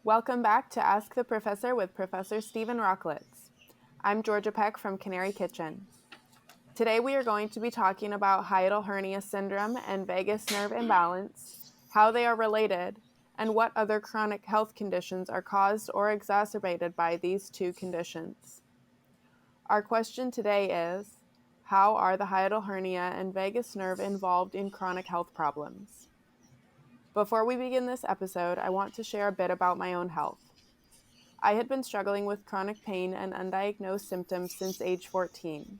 Welcome back to Ask the Professor with Professor Steven Rochlitz. I'm Georgia Peck from Canary Kitchen. Today we are going to be talking about hiatal hernia syndrome and vagus nerve imbalance, how they are related, and what other chronic health conditions are caused or exacerbated by these two conditions. Our question today is, how are the hiatal hernia and vagus nerve involved in chronic health problems? Before we begin this episode, I want to share a bit about my own health. I had been struggling with chronic pain and undiagnosed symptoms since age 14.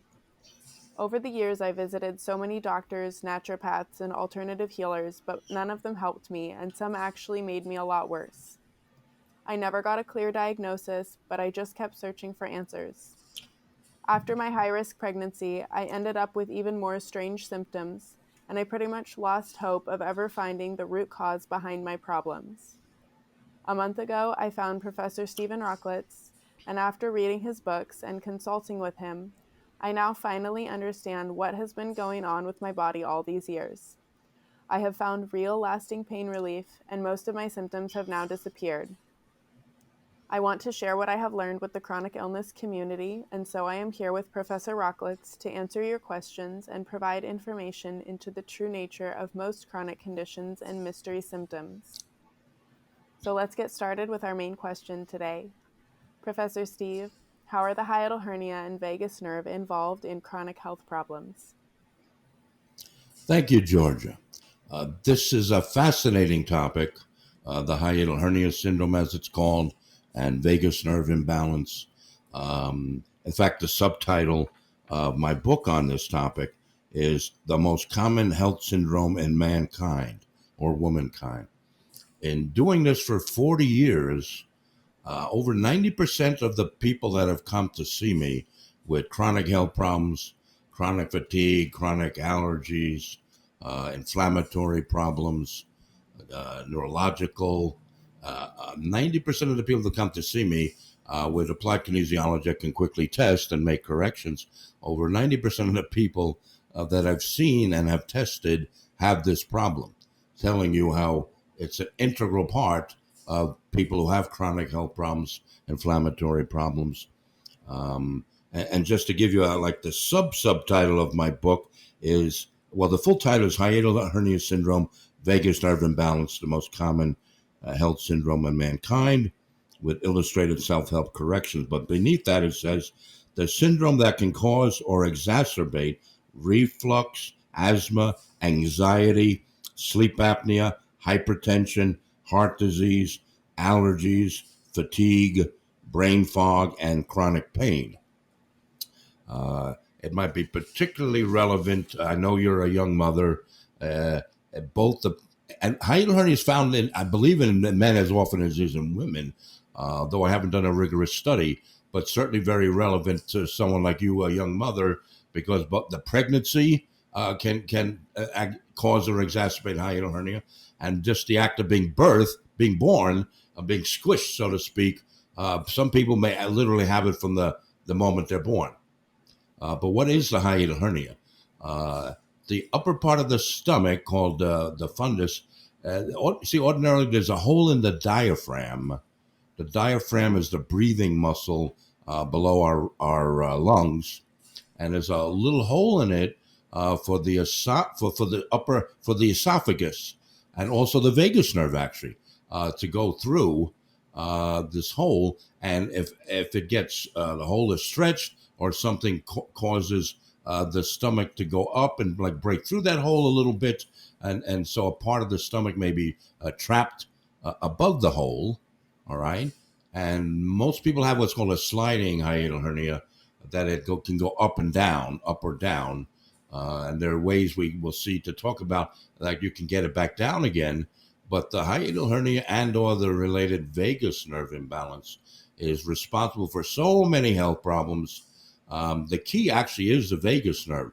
Over the years, I visited so many doctors, naturopaths, and alternative healers, but none of them helped me, and some actually made me a lot worse. I never got a clear diagnosis, but I just kept searching for answers. After my high-risk pregnancy, I ended up with even more strange symptoms, and I pretty much lost hope of ever finding the root cause behind my problems. A month ago, I found Professor Steven Rochlitz, and after reading his books and consulting with him, I now finally understand what has been going on with my body all these years. I have found real lasting pain relief, and most of my symptoms have now disappeared. I want to share what I have learned with the chronic illness community, and so I am here with Professor Rochlitz to answer your questions and provide information into the true nature of most chronic conditions and mystery symptoms. So let's get started with our main question today. Professor Steve, how are the hiatal hernia and vagus nerve involved in chronic health problems? Thank you, Georgia. This is a fascinating topic, the hiatal hernia syndrome, as it's called, and vagus nerve imbalance. In fact, the subtitle of my book on this topic is The Most Common Health Syndrome in Mankind or Womankind. In doing this for 40 years, over 90% of the people that have come to see me with chronic health problems, chronic fatigue, chronic allergies, inflammatory problems, neurological, 90% of the people that come to see me with applied kinesiology I can quickly test and make corrections. Over 90% of the people that I've seen and have tested have this problem, telling you how it's an integral part of people who have chronic health problems, inflammatory problems. And just to give you like the subtitle of my book is, well, the full title is Hiatal Hernia Syndrome, Vagus Nerve Imbalance, the most common health syndrome in mankind, with illustrated self-help corrections. But beneath that, it says the syndrome that can cause or exacerbate reflux, asthma, anxiety, sleep apnea, hypertension, heart disease, allergies, fatigue, brain fog, and chronic pain. It might be particularly relevant. I know you're a young mother. Both the and hiatal hernia is found in, I believe, in men as often as it is in women, though I haven't done a rigorous study, but certainly very relevant to someone like you, a young mother, because but the pregnancy can cause or exacerbate hiatal hernia, and just the act of being born, being squished, so to speak. Some people may literally have it from the moment they're born. But what is the hiatal hernia? The upper part of the stomach, called the fundus, ordinarily there's a hole in the diaphragm. The diaphragm is the breathing muscle below our lungs, and there's a little hole in it for the esophagus, and also the vagus nerve, actually, to go through this hole. And if it gets the hole is stretched, or something causes the stomach to go up and like break through that hole a little bit, and so a part of the stomach may be trapped above the hole. All right, and most people have what's called a sliding hiatal hernia, that can go up and down, up or down, and there are ways we will see to talk about, like you can get it back down again. But the hiatal hernia and or the related vagus nerve imbalance is responsible for so many health problems. The key actually is the vagus nerve,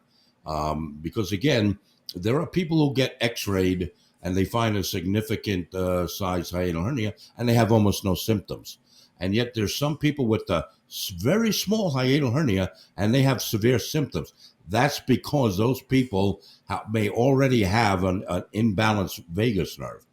because again, there are people who get x-rayed and they find a significant size hiatal hernia and they have almost no symptoms. And yet there's some people with a very small hiatal hernia and they have severe symptoms. That's because those people may already have an imbalanced vagus nerve.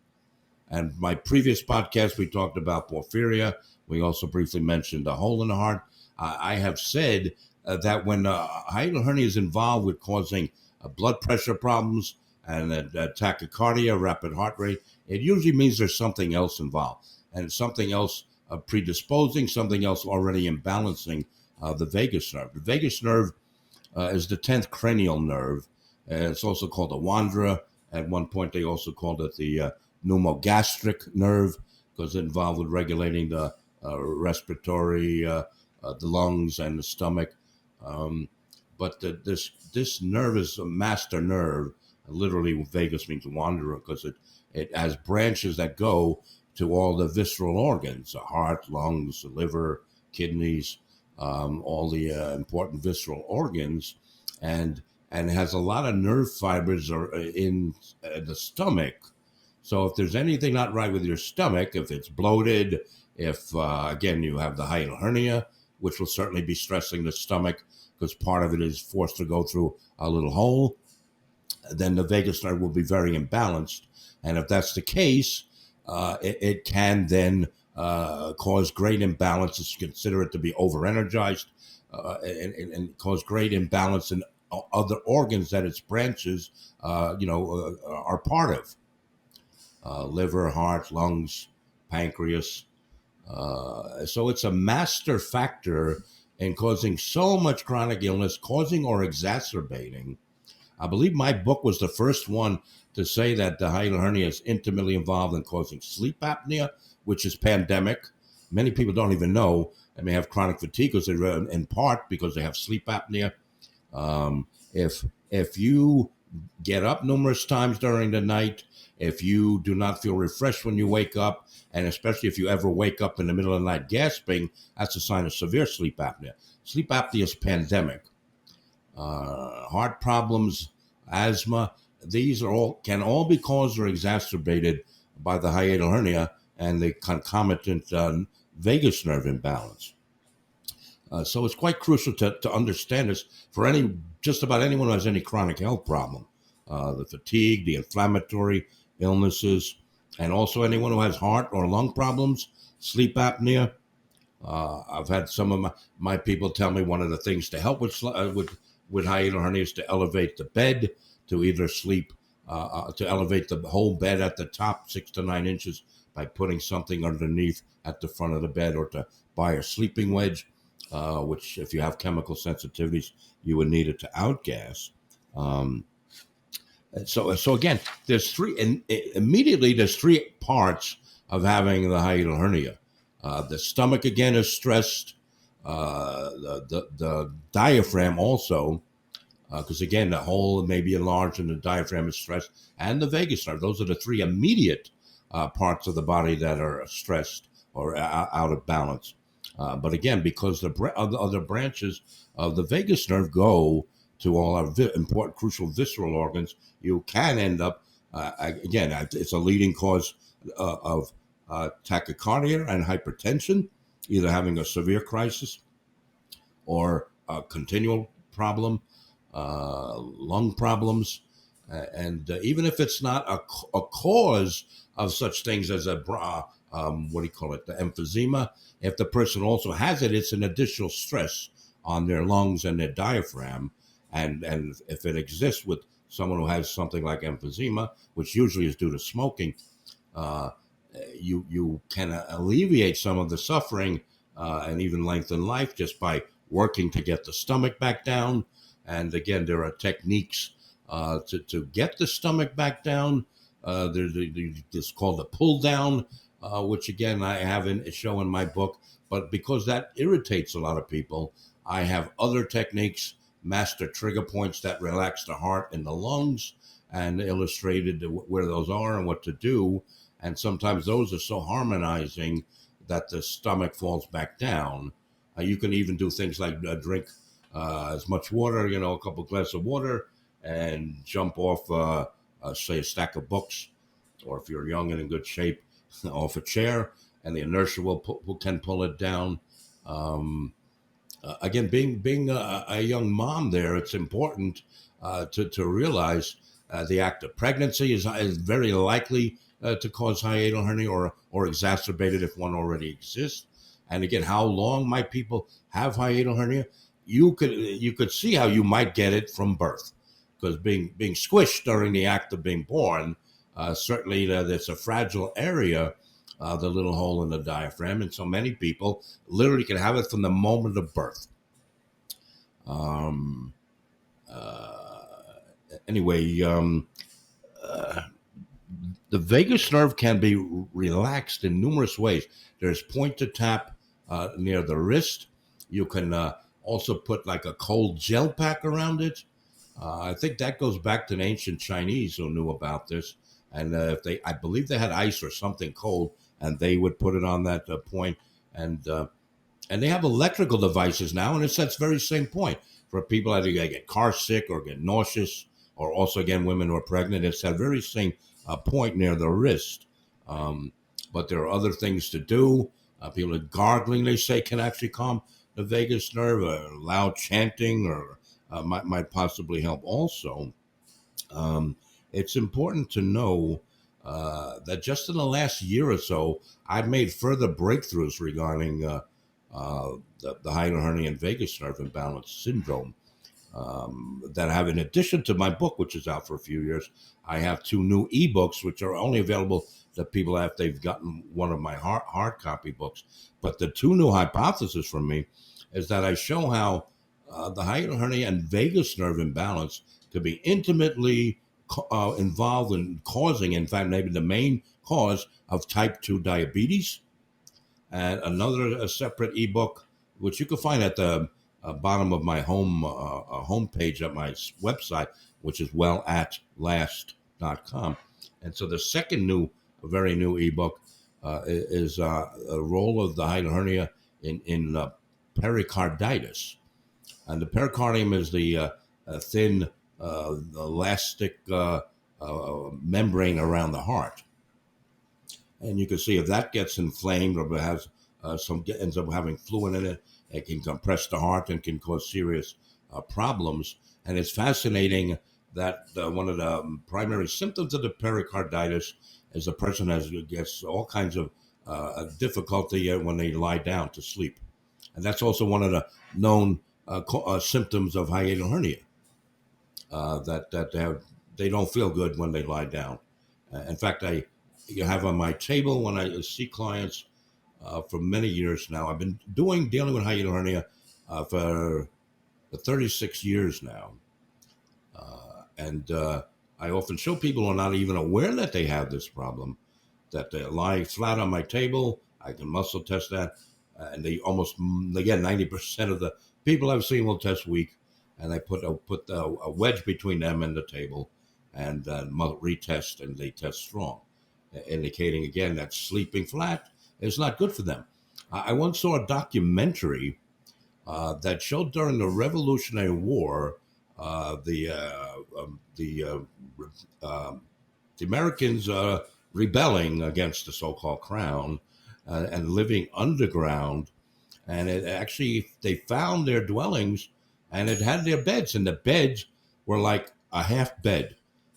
And my previous podcast, we talked about porphyria. We also briefly mentioned a hole in the heart. I have said that when hiatal hernia is involved with causing blood pressure problems and tachycardia, rapid heart rate, it usually means there's something else involved, and something else predisposing, something else already imbalancing the vagus nerve. The vagus nerve is the 10th cranial nerve. It's also called the wanderer. At one point, they also called it the pneumogastric nerve because it's involved with regulating the respiratory, the lungs, and the stomach. Um, but this nerve is a master nerve. Literally, vagus means wanderer because it has branches that go to all the visceral organs: the heart, lungs, the liver, kidneys, all the important visceral organs, and and has a lot of nerve fibers in the stomach. So if there's anything not right with your stomach, if it's bloated, if again you have the hiatal hernia, which will certainly be stressing the stomach because part of it is forced to go through a little hole, then the vagus nerve will be very imbalanced. And if that's the case, it can then cause great imbalances. Consider it to be overenergized and cause great imbalance in other organs that its branches, are part of. Liver, heart, lungs, pancreas. So it's a master factor in causing so much chronic illness, causing or exacerbating. I believe my book was the first one to say that the hiatal hernia is intimately involved in causing sleep apnea, which is pandemic. Many people don't even know they may have chronic fatigue because in part because they have sleep apnea. If you get up numerous times during the night, if you do not feel refreshed when you wake up, and especially if you ever wake up in the middle of the night gasping, that's a sign of severe sleep apnea. Sleep apnea is pandemic. Heart problems, asthma, these can all be caused or exacerbated by the hiatal hernia and the concomitant vagus nerve imbalance. So it's quite crucial to understand this for just about anyone who has any chronic health problem. The fatigue, the inflammatory illnesses, and also anyone who has heart or lung problems, sleep apnea. I've had some of my people tell me one of the things to help with hiatal hernia is to elevate the bed, to either sleep, to elevate the whole bed at the top 6 to 9 inches by putting something underneath at the front of the bed, or to buy a sleeping wedge, which if you have chemical sensitivities, you would need it to outgas. So again, there's immediately there's three parts of having the hiatal hernia. The stomach again is stressed. The diaphragm also, because again the hole may be enlarged and the diaphragm is stressed, and the vagus nerve. Those are the three immediate parts of the body that are stressed or out of balance. But again, because the other branches of the vagus nerve go to all our important, crucial visceral organs, you can end up, again, it's a leading cause of tachycardia and hypertension, either having a severe crisis or a continual problem, lung problems. And even if it's not a cause of such things as the emphysema, if the person also has it, it's an additional stress on their lungs and their diaphragm. And if it exists with someone who has something like emphysema, which usually is due to smoking, you can alleviate some of the suffering and even lengthen life just by working to get the stomach back down. And again, there are techniques to get the stomach back down. It's called a pull down, which again I haven't shown in my book, but because that irritates a lot of people, I have other techniques, master trigger points that relax the heart and the lungs, and illustrated where those are and what to do. And sometimes those are so harmonizing that the stomach falls back down. You can even do things like drink as much water, a couple of glasses of water, and jump off, say, a stack of books, or if you're young and in good shape, off a chair, and the inertia can pull it down. Again, being a young mom there, it's important to realize the act of pregnancy is very likely to cause hiatal hernia or exacerbate it if one already exists. And again, how long might people have hiatal hernia? You could see how you might get it from birth, because being squished during the act of being born, certainly there's a fragile area, the little hole in the diaphragm, and so many people literally can have it from the moment of birth. Um, uh, anyway, the vagus nerve can be relaxed in numerous ways. There's point to tap near the wrist. You can also put like a cold gel pack around it. I think that goes back to the ancient Chinese who knew about this. And I believe they had ice or something cold, and they would put it on that point. And and they have electrical devices now, and it's that very same point for people that get car sick or get nauseous, or also again women who are pregnant. It's that very same point near the wrist. But there are other things to do. People are gargling, they say, can actually calm the vagus nerve. Loud chanting or might possibly help also. It's important to know that just in the last year or so, I've made further breakthroughs regarding the hiatal hernia and vagus nerve imbalance syndrome. That I have, in addition to my book, which is out for a few years, I have 2 new ebooks, which are only available to people after they've gotten one of my hard copy books. But the 2 new hypotheses from me is that I show how the hiatal hernia and vagus nerve imbalance could be intimately involved in causing, in fact, maybe the main cause of type 2 diabetes. And another separate ebook, which you can find at the bottom of my homepage at my website, which is wellatlast.com. And so the second very new ebook is a role of the hiatal hernia in pericarditis. And the pericardium is the thin elastic membrane around the heart. And you can see if that gets inflamed or has ends up having fluid in it, it can compress the heart and can cause serious problems. And it's fascinating that one of the primary symptoms of the pericarditis is a person gets all kinds of difficulty when they lie down to sleep. And that's also one of the known symptoms of hiatal hernia, that they don't feel good when they lie down. In fact, you have on my table when I see clients for many years now. I've been dealing with hiatal hernia for 36 years now. And I often show people who are not even aware that they have this problem, that they lie flat on my table. I can muscle test that. And they get 90% of the people I've seen will test weak. And I put a wedge between them and the table and retest, and they test strong, indicating again that sleeping flat is not good for them. I once saw a documentary that showed during the Revolutionary War, the Americans rebelling against the so-called crown and living underground, and they found their dwellings, and it had their beds, and the beds were like a half bed.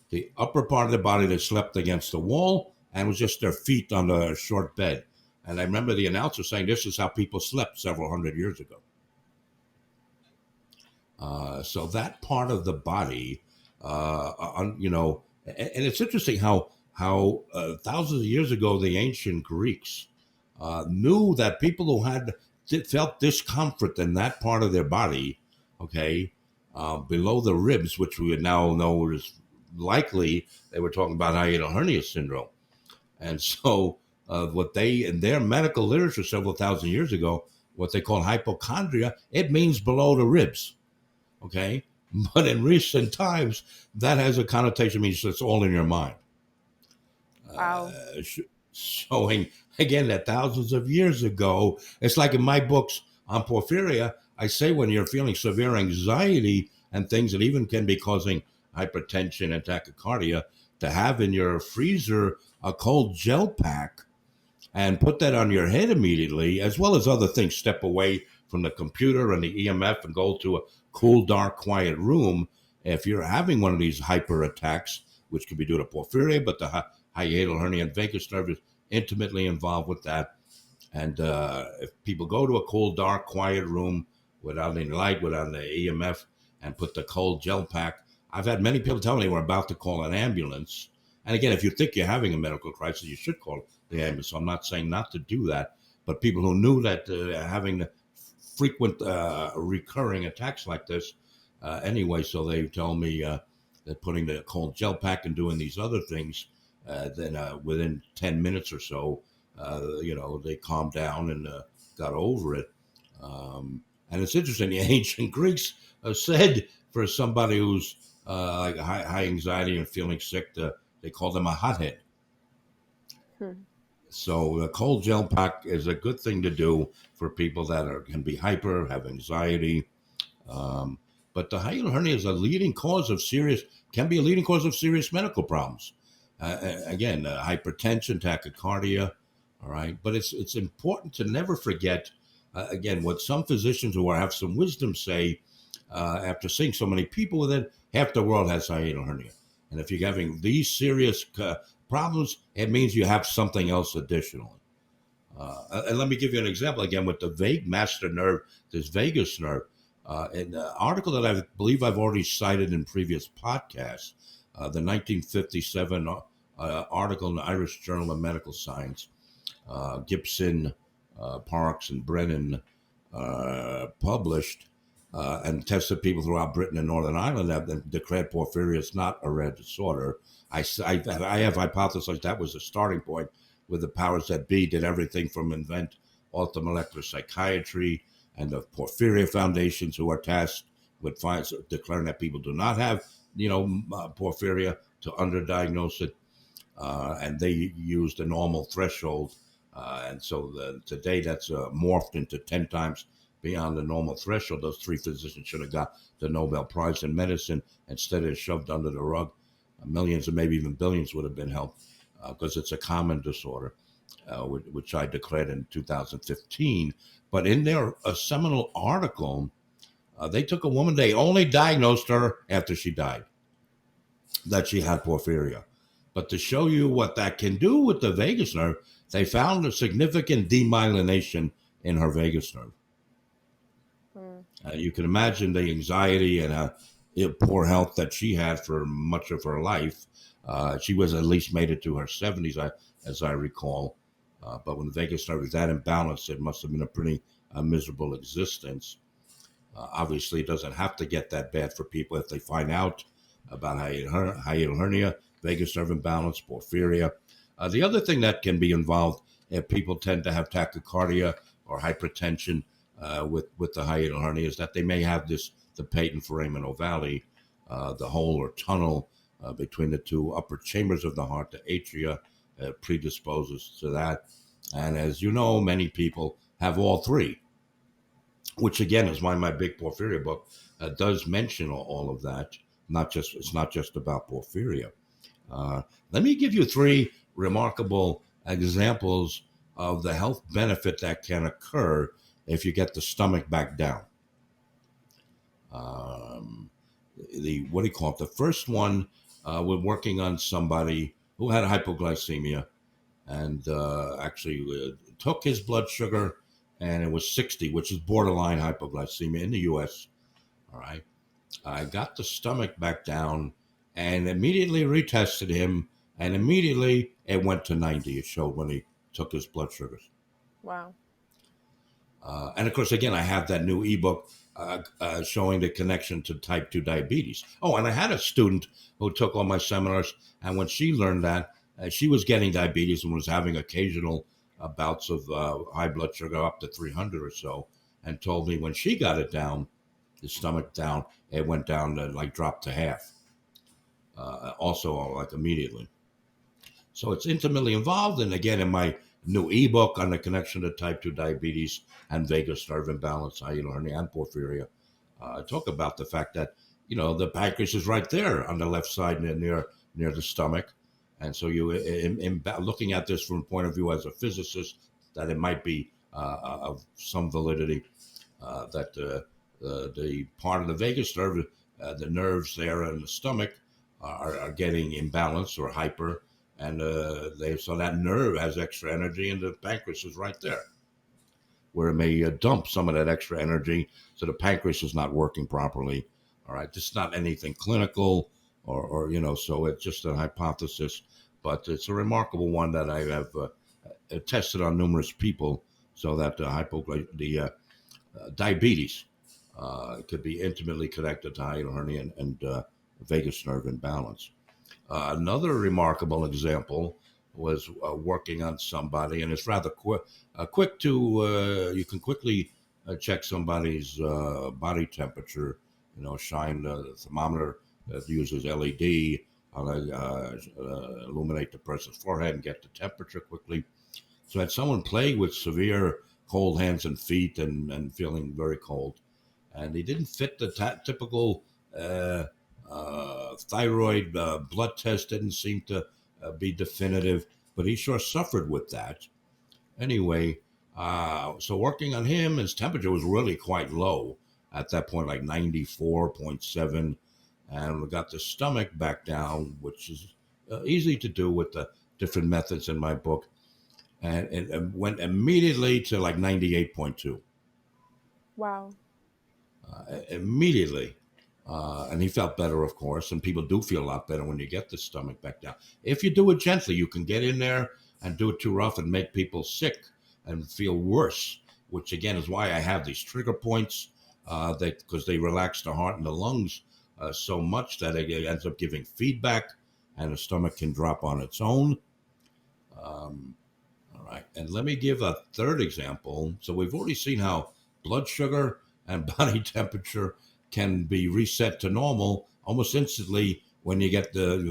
The upper part of the body that slept against the wall, and was just their feet on the short bed. And I remember the announcer saying this is how people slept several hundred years ago. So that part of the body, and it's interesting how thousands of years ago the ancient Greeks knew that people who felt discomfort in that part of their body, okay, below the ribs, which we would now know is likely they were talking about hiatal hernia syndrome. And so what they, in their medical literature several thousand years ago, what they call hypochondria, it means below the ribs, okay? But in recent times, that has a connotation, means it's all in your mind. Wow. Showing, again, that thousands of years ago, it's like in my books on porphyria, I say when you're feeling severe anxiety and things that even can be causing hypertension and tachycardia, to have in your freezer a cold gel pack and put that on your head immediately, as well as other things. Step away from the computer and the EMF and go to a cool, dark, quiet room. If you're having one of these hyper attacks, which could be due to porphyria, but the hiatal hernia, and vagus nerve is intimately involved with that. And if people go to a cool, dark, quiet room without any light, without an EMF, and put the cold gel pack, I've had many people tell me they were about to call an ambulance. And again, if you think you're having a medical crisis, you should call the ambulance. So I'm not saying not to do that, but people who knew that having the frequent recurring attacks like this anyway, so they tell me that putting the cold gel pack and doing these other things, then within 10 minutes or so, they calmed down and got over it. And it's interesting, the ancient Greeks said for somebody who's like high anxiety and feeling sick, they called them a hothead. So the cold gel pack is a good thing to do for people that can be hyper, have anxiety. But the hiatal hernia is can be a leading cause of serious medical problems. Again, hypertension, tachycardia, all right. But it's important to never forget, again, what some physicians who have some wisdom say after seeing so many people with it, half the world has hiatal hernia. And if you're having these serious problems, it means you have something else additionally. And let me give you an example again with the master nerve, this vagus nerve. An article that I believe I've already cited in previous podcasts, the 1957 article in the Irish Journal of Medical Science, Gibson, Parks, and Brennan published and tested people throughout Britain and Northern Ireland that declared porphyria is not a rare disorder. I have hypothesized that was the starting point, with the powers that be did everything from invent orthomolecular psychiatry and the Porphyria foundations, who are tasked with declaring that people do not have, porphyria, to underdiagnose it, and they used a normal threshold, and so today that's morphed into 10 times beyond the normal threshold. Those three physicians should have got the Nobel Prize in medicine. Instead of shoved under the rug, millions and maybe even billions would have been helped, because it's a common disorder, which I declared in 2015. But in their seminal article, they took a woman, they only diagnosed her after she died, that she had porphyria. But to show you what that can do with the vagus nerve, they found a significant demyelination in her vagus nerve. You can imagine the anxiety and poor health that she had for much of her life. She was at least made it to her 70s, as I recall. But when the vagus nerve is that imbalanced, it must have been a pretty miserable existence. Obviously, it doesn't have to get that bad for people if they find out about hiatal hernia, vagus nerve imbalance, porphyria. The other thing that can be involved, if people tend to have tachycardia or hypertension with the hiatal hernia, is that they may have the patent foramen ovale, the hole or tunnel between the two upper chambers of the heart, the atria, predisposes to that. And as you know, many people have all three, which again is why my big porphyria book does mention all of that. It's not just about porphyria. Let me give you three remarkable examples of the health benefit that can occur if you get the stomach back down. The first one, we're working on somebody who had hypoglycemia and actually took his blood sugar, and it was 60, which is borderline hypoglycemia in the U.S. All right. I got the stomach back down and immediately retested him, and immediately it went to 90. It showed when he took his blood sugars. Wow. And of course, again, I have that new ebook showing the connection to type 2 diabetes. Oh, and I had a student who took all my seminars, and when she learned that, she was getting diabetes and was having occasional bouts of high blood sugar up to 300 or so, and told me when she got it down, the stomach down, it went down to dropped to half. Also, immediately. So it's intimately involved. And again, in my new ebook on the connection to type 2 diabetes and vagus nerve imbalance, hiatal hernia, and porphyria, I talk about the fact that, the pancreas is right there on the left side near the stomach. And so looking at this from a point of view as a physicist, that it might be of some validity that the part of the vagus nerve, the nerves there in the stomach, are getting imbalanced or hyper, and so that nerve has extra energy, and the pancreas is right there, where it may dump some of that extra energy, so the pancreas is not working properly. All right, this is not anything clinical, or so it's just a hypothesis, but it's a remarkable one that I have tested on numerous people, so that the diabetes could be intimately connected to hiatal hernia and vagus nerve imbalance. Another remarkable example was working on somebody, and it's rather quick to you can quickly check somebody's body temperature. Shine the thermometer that uses LED, illuminate the person's forehead and get the temperature quickly. So I had someone plague with severe cold hands and feet, and feeling very cold, and he didn't fit the typical uh, thyroid blood test. Didn't seem to be definitive, but he sure suffered with that. Anyway, so working on him, his temperature was really quite low at that point, like 94.7, and we got the stomach back down, which is easy to do with the different methods in my book, and it went immediately to like 98.2. Wow. Immediately. And he felt better, of course. And people do feel a lot better when you get the stomach back down. If you do it gently, you can get in there and do it too rough and make people sick and feel worse, which again is why I have these trigger points, because they relax the heart and the lungs so much that it ends up giving feedback, and the stomach can drop on its own. Um, all right. And let me give a third example. So we've already seen how blood sugar and body temperature can be reset to normal almost instantly when you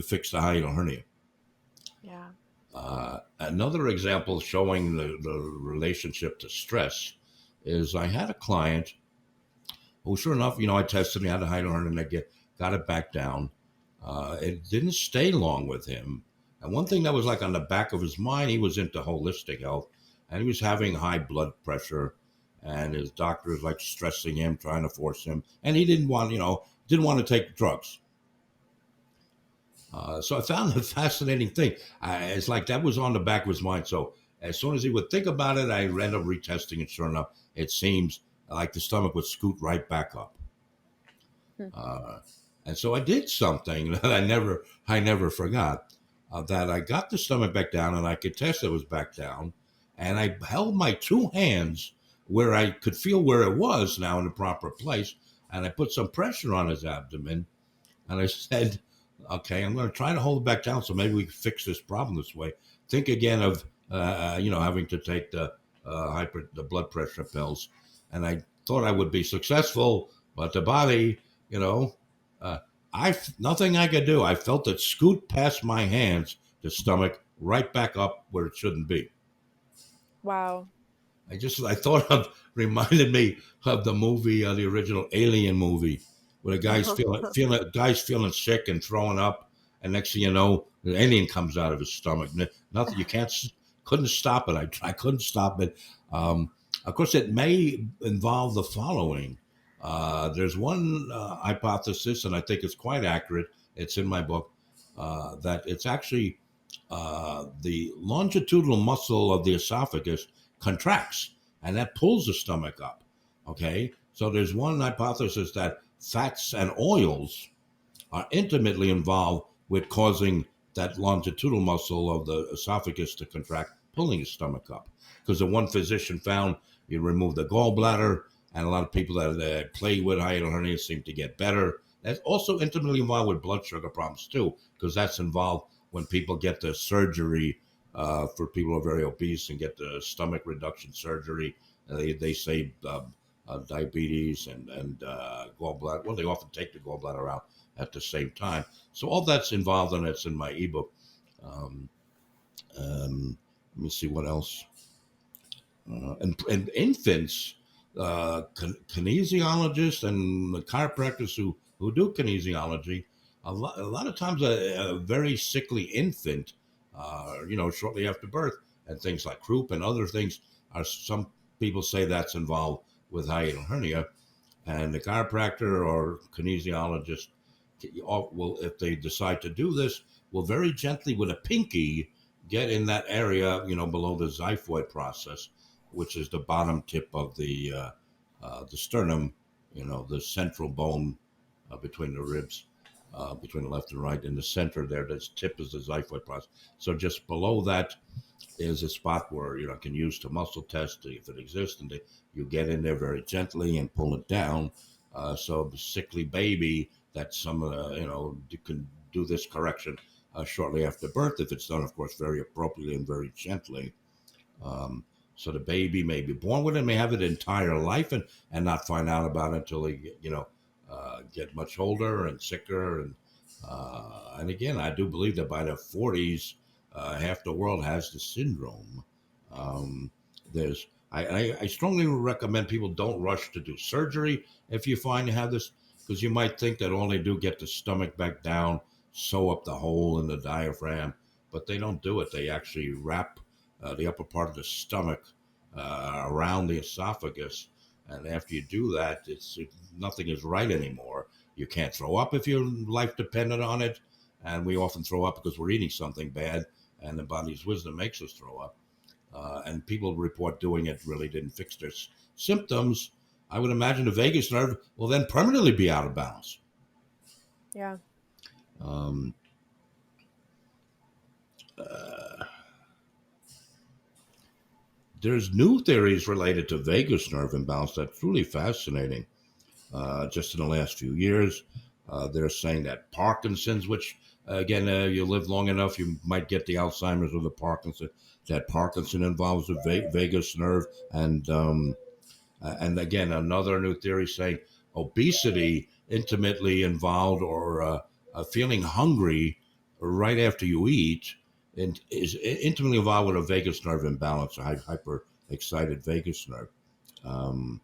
fix the hiatal hernia. Yeah. Another example showing the relationship to stress is I had a client who, sure enough, I tested him, he had a hiatal hernia, and got it back down. It didn't stay long with him. And one thing that was like on the back of his mind, he was into holistic health, and he was having high blood pressure, and his doctor was like stressing him, trying to force him, and he didn't want to take drugs. So I found a fascinating thing. It's like that was on the back of his mind. So as soon as he would think about it, I ended up retesting it. Sure enough, it seems like the stomach would scoot right back up. Hmm. And so I did something that I never forgot. That I got the stomach back down, and I could test it was back down, and I held my two hands where I could feel where it was now in the proper place, and I put some pressure on his abdomen, and I said, "Okay, I'm going to try to hold it back down, so maybe we can fix this problem this way." Think again of having to take the blood pressure pills, and I thought I would be successful, but the body, you know, uh, nothing I could do. I felt it scoot past my hands, the stomach, right back up where it shouldn't be. Wow. I thought of reminded me of the movie, the original Alien movie, where the guy's feeling sick and throwing up, and next thing you know, the alien comes out of his stomach. Nothing, you couldn't stop it. I couldn't stop it. Um, of course, it may involve the following. There's one hypothesis, and I think it's quite accurate. It's in my book, that it's actually the longitudinal muscle of the esophagus contracts, and that pulls the stomach up. Okay, so there's one hypothesis that fats and oils are intimately involved with causing that longitudinal muscle of the esophagus to contract, pulling the stomach up. Because the one physician found you remove the gallbladder, and a lot of people that play with hiatal hernia seem to get better. That's also intimately involved with blood sugar problems too, because that's involved when people get the surgery, for people who are very obese and get the stomach reduction surgery. They say diabetes and gallbladder. Well, they often take the gallbladder out at the same time. So all that's involved, and it's in my ebook. Um, let me see what else. And infants, kinesiologists and the chiropractors who do kinesiology, a lot of times a very sickly infant, shortly after birth, and things like croup and other things, are some people say that's involved with hiatal hernia, and the chiropractor or kinesiologist will, if they decide to do this, will very gently with a pinky get in that area, below the xiphoid process, which is the bottom tip of the sternum, the central bone between the ribs, between the left and right. In the center there, this tip is the xiphoid process. So just below that is a spot where can use to muscle test if it exists, and you get in there very gently and pull it down. So the sickly baby that some can do this correction shortly after birth if it's done, of course, very appropriately and very gently. Um, so the baby may be born with it, may have it entire life, and not find out about it until they get much older and sicker. And again, I do believe that by their 40s, half the world has the syndrome. Um, there's I strongly recommend people don't rush to do surgery if you find you have this, because you might think that all they do get the stomach back down, sew up the hole in the diaphragm, but they don't do it. They actually wrap the upper part of the stomach around the esophagus, and after you do that, nothing is right anymore. You can't throw up if your life depended on it, and we often throw up because we're eating something bad, and the body's wisdom makes us throw up. And people report doing it really didn't fix their symptoms. I would imagine the vagus nerve will then permanently be out of balance. Yeah. Um, uh, there's new theories related to vagus nerve imbalance that's truly fascinating. Just in the last few years, they're saying that Parkinson's, which again, you live long enough, you might get the Alzheimer's or the Parkinson. That Parkinson involves the vagus nerve, and again, another new theory saying obesity intimately involved, or feeling hungry right after you eat, and is intimately involved with a vagus nerve imbalance, a hyper excited vagus nerve. Um,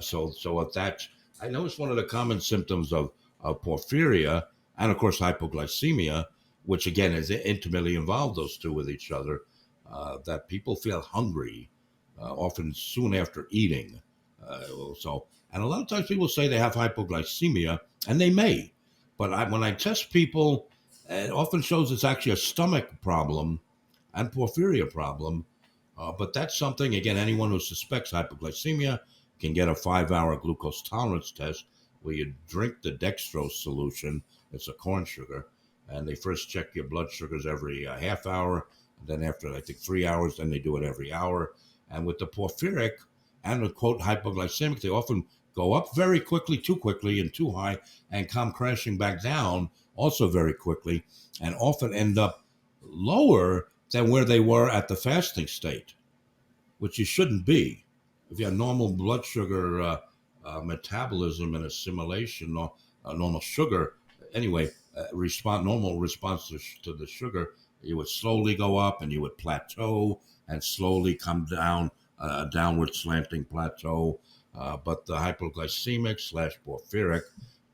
so with that, I know it's one of the common symptoms of porphyria, and of course hypoglycemia, which again is intimately involved, those two with each other, that people feel hungry often soon after eating. And a lot of times people say they have hypoglycemia, and they may, but when I test people, it often shows it's actually a stomach problem and porphyria problem. But that's something, again, anyone who suspects hypoglycemia can get a 5-hour glucose tolerance test where you drink the dextrose solution. It's a corn sugar. And they first check your blood sugars every half hour. And then after, I think, 3 hours, then they do it every hour. And with the porphyric and the, quote, hypoglycemic, they often go up very quickly, too quickly and too high, and come crashing back down also very quickly, and often end up lower than where they were at the fasting state, which you shouldn't be. If you have normal blood sugar metabolism and assimilation, or normal sugar, anyway, normal response to the sugar, you would slowly go up and you would plateau and slowly come down, a downward slanting plateau. But the hypoglycemic / porphyric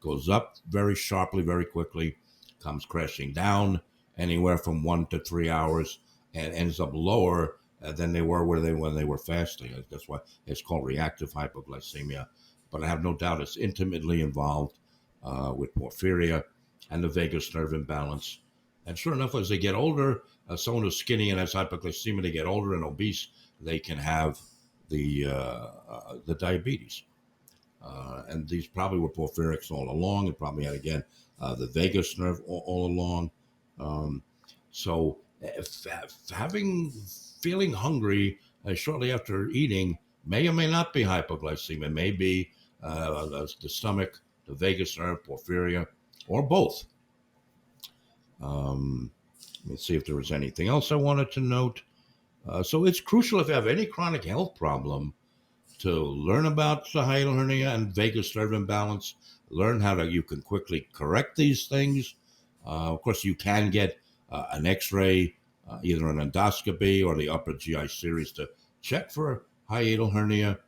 goes up very sharply, very quickly, comes crashing down anywhere from 1 to 3 hours, and ends up lower than they were when they were fasting. That's why it's called reactive hypoglycemia. But I have no doubt it's intimately involved with porphyria and the vagus nerve imbalance. And sure enough, as they get older, someone who's skinny and has hypoglycemia, they get older and obese, they can have the diabetes. And these probably were porphyrics all along, and probably had, again, the vagus nerve all along. So feeling hungry shortly after eating may or may not be hypoglycemia. It may be the stomach, the vagus nerve, porphyria, or both. Let's see if there was anything else I wanted to note. So it's crucial, if you have any chronic health problem, to learn about the hiatal hernia and vagus nerve imbalance, learn how you can quickly correct these things. Of course, you can get an x-ray, either an endoscopy or the upper GI series, to check for hiatal hernia.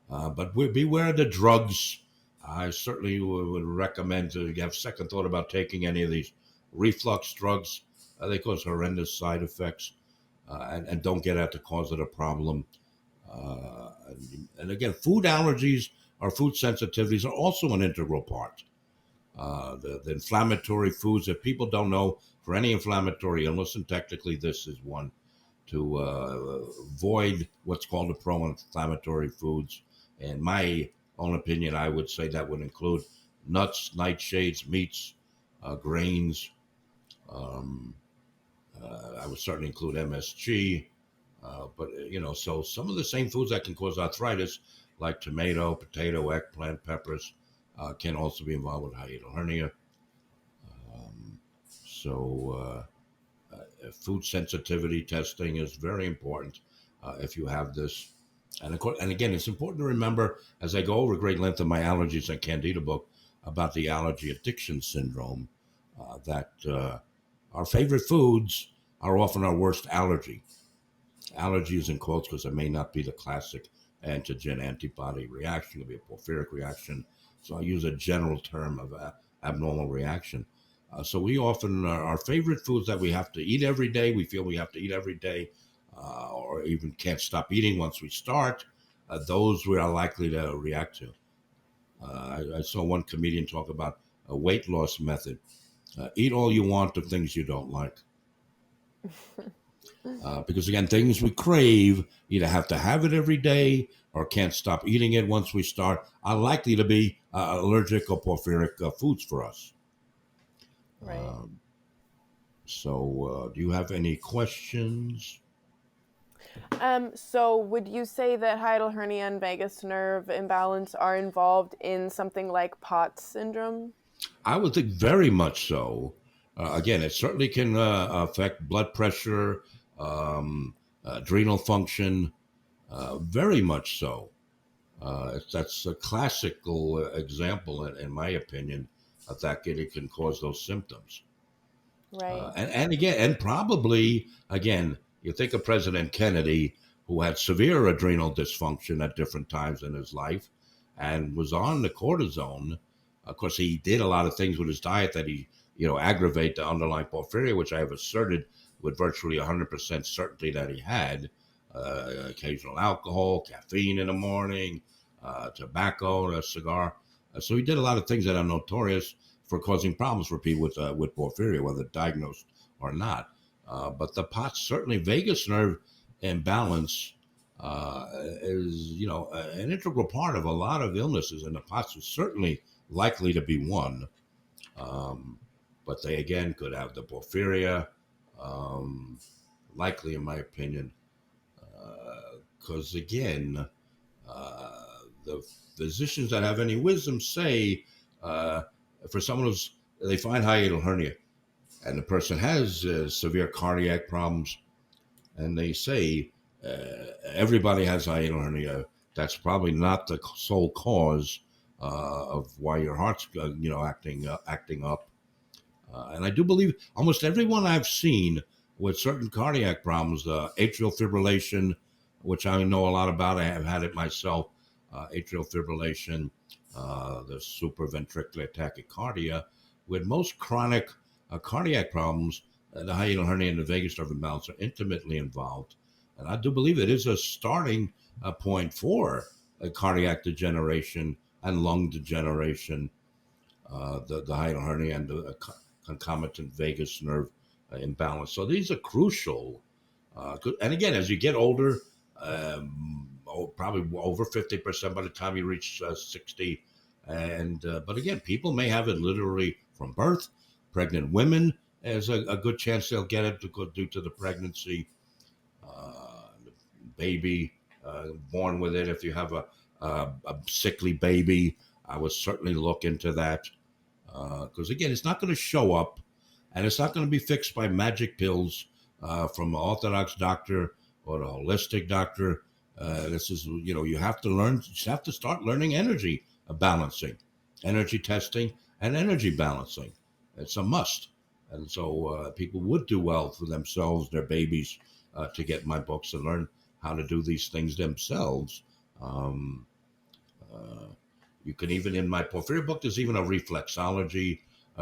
But beware of the drugs. I certainly would recommend to have second thought about taking any of these reflux drugs. They cause horrendous side effects, and don't get at the cause of the problem. And again, food allergies or food sensitivities are also an integral part. The inflammatory foods that people don't know for any inflammatory illness, and technically this is one, to avoid what's called the pro-inflammatory foods. In my own opinion, I would say that would include nuts, nightshades, meats, grains. Um, I would certainly include MSG, but so some of the same foods that can cause arthritis, like tomato, potato, eggplant, peppers, can also be involved with hiatal hernia. Um, so food sensitivity testing is very important if you have this. And again, it's important to remember as I go over great length in my allergies and candida book about the allergy addiction syndrome that our favorite foods are often our worst allergy. Allergy is in quotes because it may not be the classic antigen antibody reaction, it could be a porphyric reaction. So I use a general term of abnormal reaction. So we often, our favorite foods that we have to eat every day, we feel we have to eat every day, or even can't stop eating once we start, those we are likely to react to. I saw one comedian talk about a weight loss method. Eat all you want of things you don't like. Because again, things we crave either have to have it every day or can't stop eating it once we start are likely to be allergic or porphyric foods for us. Right. So, do you have any questions? So would you say that hiatal hernia and vagus nerve imbalance are involved in something like POTS syndrome? I would think very much so. Again, it certainly can affect blood pressure, um, adrenal function, very much so. That's a classical example, in my opinion, of that it can cause those symptoms. Right. And again, and probably, again, you think of President Kennedy, who had severe adrenal dysfunction at different times in his life and was on the cortisone. Of course, he did a lot of things with his diet that aggravate the underlying porphyria, which I have asserted with virtually 100% certainty that he had. Occasional alcohol, caffeine in the morning, tobacco, a cigar. So he did a lot of things that are notorious for causing problems for people with porphyria, whether diagnosed or not. But the POTS, certainly vagus nerve imbalance, is an integral part of a lot of illnesses, and the POTS is certainly likely to be one. Um, but they again could have the porphyria, um, likely in my opinion, because again, uh, the physicians that have any wisdom say uh, for someone who's they find hiatal hernia and the person has severe cardiac problems, and they say everybody has hiatal hernia. That's probably not the sole cause of why your heart's acting up. And I do believe almost everyone I've seen with certain cardiac problems, atrial fibrillation, which I know a lot about, I have had it myself, atrial fibrillation, the supraventricular tachycardia, with most chronic cardiac problems, the hiatal hernia and the vagus nerve imbalance are intimately involved. And I do believe it is a starting point for cardiac degeneration and lung degeneration, the hiatal hernia and the concomitant vagus nerve imbalance. So these are crucial. And again, as you get older, probably over 50% by the time you reach 60. And but again, people may have it literally from birth. Pregnant women, there's a good chance they'll get it due to the pregnancy. The baby born with it. If you have a sickly baby, I would certainly look into that. Because again, it's not going to show up, and it's not going to be fixed by magic pills from an orthodox doctor or a holistic doctor. This is, you have to learn. You have to start learning energy balancing, energy testing, and energy balancing. It's a must, and so people would do well for themselves, their babies, to get my books and learn how to do these things themselves. Um, uh, you can even, in my porphyria book, there's even a reflexology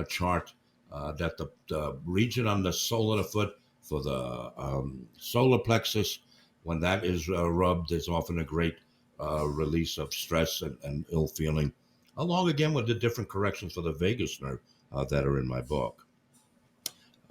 chart that the region on the sole of the foot for the solar plexus, when that is rubbed, there's often a great release of stress and ill feeling along again with the different corrections for the vagus nerve that are in my book.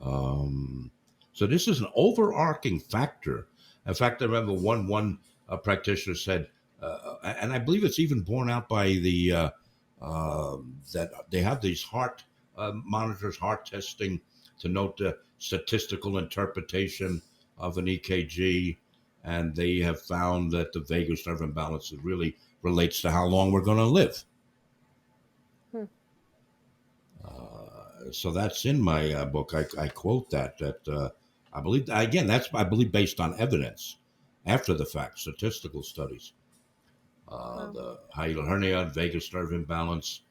Um, so this is an overarching factor. In fact, I remember one practitioner said, and I believe it's even borne out by the that they have these heart monitors, heart testing to note the statistical interpretation of an EKG, and they have found that the vagus nerve imbalance really relates to how long we're going to live. Hmm. So that's in my book. I quote that I believe again that's I believe based on evidence after the fact, statistical studies. Wow. The hiatal hernia, vagus nerve imbalance,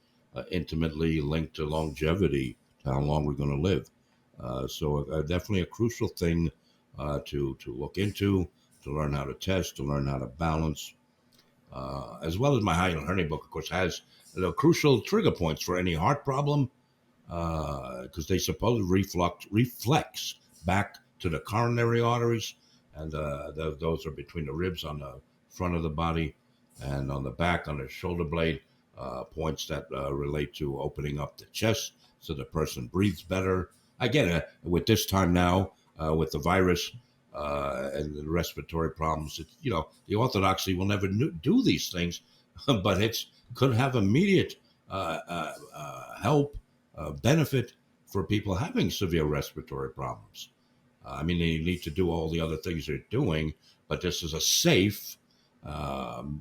intimately linked to longevity, to how long we're going to live. So definitely a crucial thing to look into, to learn how to test, to learn how to balance, as well as my hiatal hernia book, of course, has the crucial trigger points for any heart problem, because they suppose reflex back to the coronary arteries, and those are between the ribs on the front of the body, and on the back on the shoulder blade, points that relate to opening up the chest so the person breathes better. Again, with this time now, with the virus and the respiratory problems, the orthodoxy will never do these things, but it's could have immediate help, benefit for people having severe respiratory problems. I mean, they need to do all the other things they're doing, but this is a safe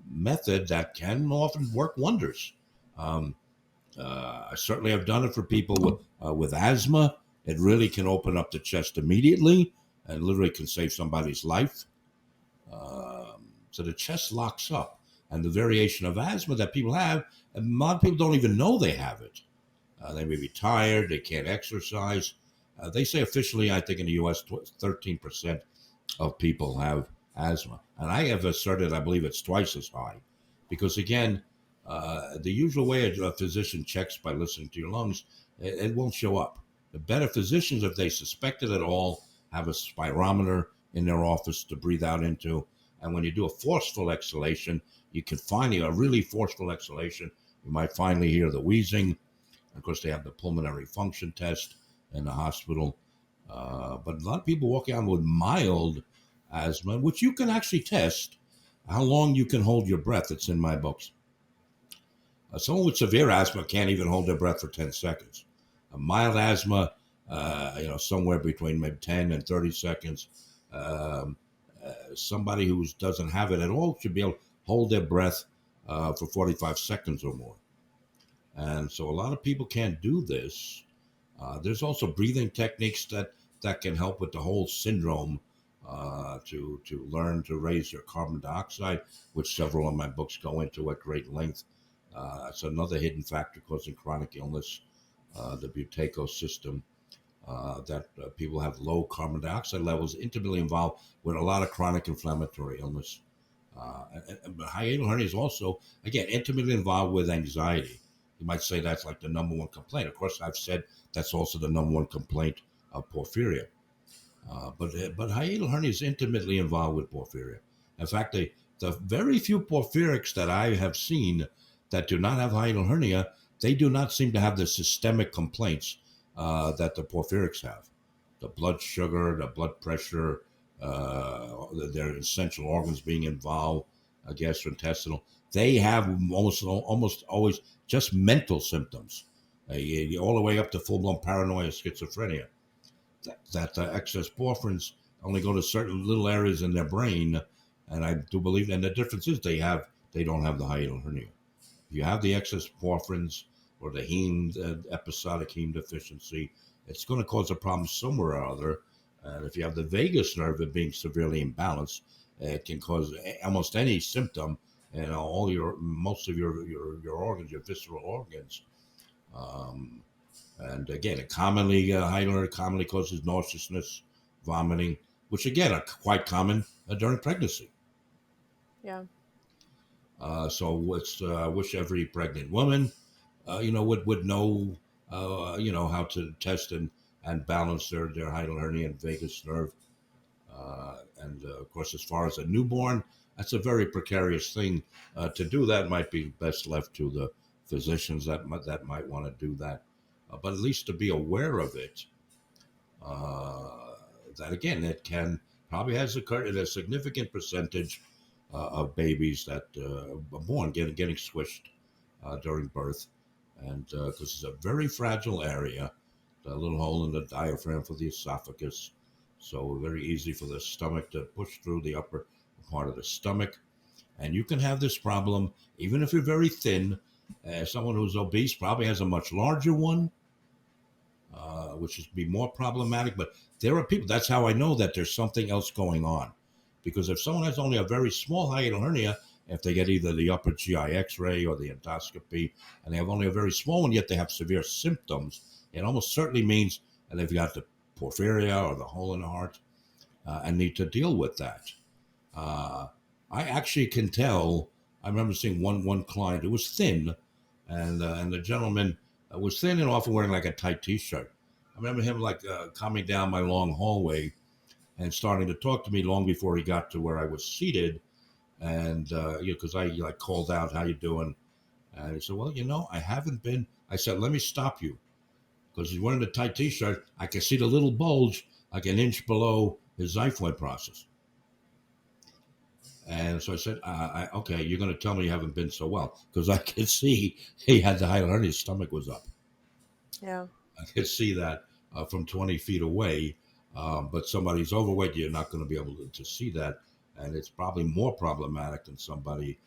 method that can often work wonders. Um, I certainly have done it for people with asthma. It really can open up the chest immediately and literally can save somebody's life. So the chest locks up, and the variation of asthma that people have, and a lot of people don't even know they have it. They may be tired, they can't exercise. They say officially, I think in the US, 13% of people have asthma. And I have asserted, I believe it's twice as high. Because again, the usual way a physician checks by listening to your lungs, it won't show up. The better physicians, if they suspect it at all, have a spirometer in their office to breathe out into. And when you do a forceful exhalation, you can finally, a really forceful exhalation, you might finally hear the wheezing. Of course, they have the pulmonary function test in the hospital. But a lot of people walk around with mild asthma, which you can actually test how long you can hold your breath. It's in my books. Someone with severe asthma can't even hold their breath for 10 seconds. A mild asthma, somewhere between maybe 10 and 30 seconds. Um, Somebody who doesn't have it at all should be able to hold their breath for 45 seconds or more. And so a lot of people can't do this. There's also breathing techniques that can help with the whole syndrome, to learn to raise your carbon dioxide, which several of my books go into at great length. It's another hidden factor causing chronic illness, the buteyko system, that people have low carbon dioxide levels, intimately involved with a lot of chronic inflammatory illness. But hiatal hernia is also, again, intimately involved with anxiety. You might say that's like the number one complaint. Of course, I've said that's also the number one complaint of porphyria. But hiatal hernia is intimately involved with porphyria. In fact, the very few porphyrics that I have seen that do not have hiatal hernia, they do not seem to have the systemic complaints that the porphyrics have. The blood sugar, the blood pressure, their essential organs being involved, gastrointestinal. They have almost always just mental symptoms, all the way up to full-blown paranoia, schizophrenia. That excess porphyrins only go to certain little areas in their brain, and I do believe, and the difference is they don't have the hiatal hernia. If you have the excess porphyrins or the episodic heme deficiency, it's going to cause a problem somewhere or other. And if you have the vagus nerve being severely imbalanced, it can cause almost any symptom, and most of your organs, your visceral organs. Um, and again, it commonly hiatal commonly causes nauseousness, vomiting, which again are quite common during pregnancy. Yeah. So it's wish every pregnant woman, would know, how to test and balance their hiatal hernia and vagus nerve. And of course, as far as a newborn, that's a very precarious thing to do. That might be best left to the physicians that might want to do that, but at least to be aware of it. That again, it can probably has occurred in a significant percentage of babies that are born getting squished during birth, and because it's a very fragile area, a little hole in the diaphragm for the esophagus, so very easy for the stomach to push through the upper part of the stomach, and you can have this problem even if you're very thin. Someone who's obese probably has a much larger one, which is be more problematic. But there are people. That's how I know that there's something else going on, because if someone has only a very small hiatal hernia, if they get either the upper GI X-ray or the endoscopy, and they have only a very small one, yet they have severe symptoms, it almost certainly means that they've got the porphyria or the hole in the heart, and need to deal with that. Uh, I actually can tell. I remember seeing one client who was thin, and the gentleman was thin and often wearing like a tight T-shirt. I remember him like coming down my long hallway and starting to talk to me long before he got to where I was seated, and because I like called out, "How you doing?" And he said, "Well, I haven't been." I said, "Let me stop you," because he's wearing the tight T-shirt. I can see the little bulge like an inch below his xiphoid process. And so I said, okay, you're going to tell me you haven't been so well, because I could see he had the hiatal hernia, his stomach was up. Yeah. I could see that from 20 feet away. But somebody's overweight, you're not going to be able to see that. And it's probably more problematic than somebody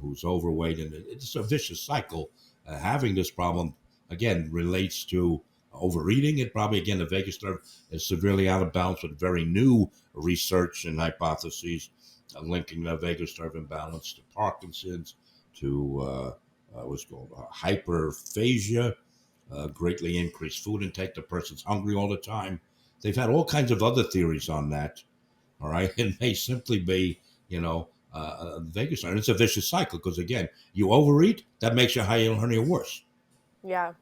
who's overweight. And it's a vicious cycle. Having this problem, again, relates to overeating. It probably, again, the vagus nerve is severely out of balance with very new research and hypotheses linking the vagus nerve imbalance to Parkinson's, to what's called hyperphagia, greatly increased food intake. The person's hungry all the time. They've had all kinds of other theories on that. All right, it may simply be, vagus nerve. It's a vicious cycle because again, you overeat, that makes your hiatal hernia worse. Yeah.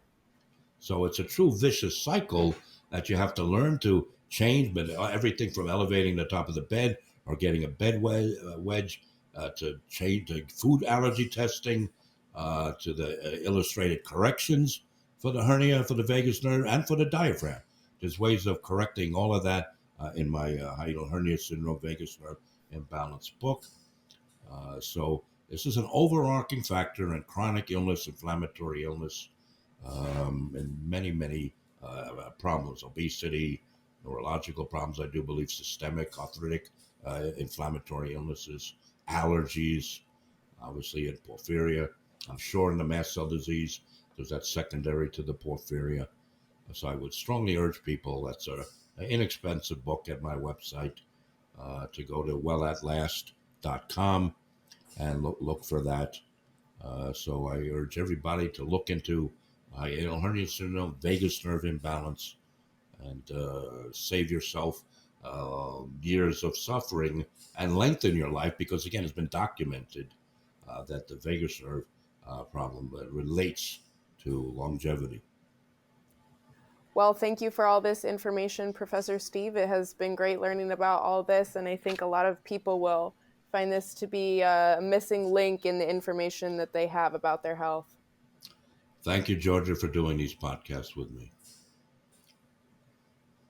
So it's a true vicious cycle that you have to learn to change. But everything from elevating the top of the bed or getting a bed wedge to change to food allergy testing to the illustrated corrections for the hernia, for the vagus nerve, and for the diaphragm. There's ways of correcting all of that in my hiatal hernia syndrome vagus nerve imbalance book. So this is an overarching factor in chronic illness, inflammatory illness, and many problems, obesity, neurological problems, I do believe systemic, arthritic, inflammatory illnesses, allergies, obviously in porphyria. I'm sure in the mast cell disease, because that's secondary to the porphyria. So I would strongly urge people, that's an inexpensive book at my website, to go to wellatLast.com and look for that. So I urge everybody to look into hiatal hernia syndrome, vagus nerve imbalance, and save yourself years of suffering and lengthen your life, because again, it's been documented that the vagus nerve problem relates to longevity. Well, thank you for all this information, Professor Steve. It has been great learning about all this, and I think a lot of people will find this to be a missing link in the information that they have about their health. Thank you, Georgia, for doing these podcasts with me.